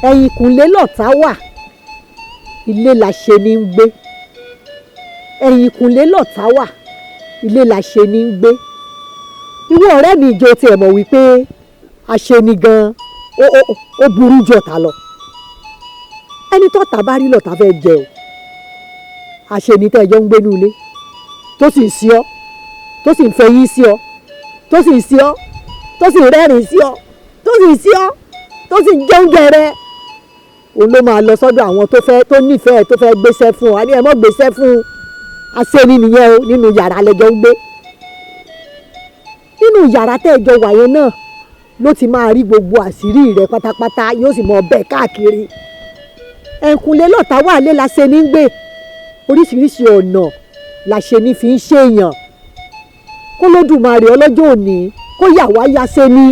ẹ̀yìnkùlé lọ̀tá wà, ilé la ṣe ní ń gbé. ẹ̀yìnkùlé lọ̀tá wà, ilé la ṣe ní ń gbé. irú ọ̀rẹ́ mi ìjọ tiẹ̀ mọ̀ wípé aṣeni gan ó burú jù ọ̀tá lọ. ẹni tọ́ta bá rí lọ̀tá fẹ́ jẹ o. aṣeni tẹ́ ẹjọ́ ń gbénú ilé tó sì ń sí ọ, tó sì ń fẹyín sí ọ, tó sì ń sí ọ, tó sì ń rẹ́rìn sí ọ, tó sì ń sí ọ, tó sì ń jẹ oúnjẹ rẹ. òun ló máa lọ sọ́dọ̀ àwọn tó nífẹ̀ẹ́ tó fẹ́ gbéṣẹ́ fún ọ. a ní ẹ mọ́ gbéṣẹ́ fún un. aṣeni nìyẹn o, nínú yàrá lẹ́jọ́ ń gbé. nínú yàrá tẹ́ ẹjọ́ wà yẹn náà ló ti máa rí gbogbo àṣírí rẹ pátápátá, yóò sì mọ ọbẹ̀ káàkiri. ẹ̀kúnlé lọ̀tá wà lé la ṣe ní gbé. oríṣiríṣi ọ̀nà la ṣe ní fi ń ṣèyàn. kó lódùmarè ọlọ́jọ́ òní kó yà wá yá ṣe ní.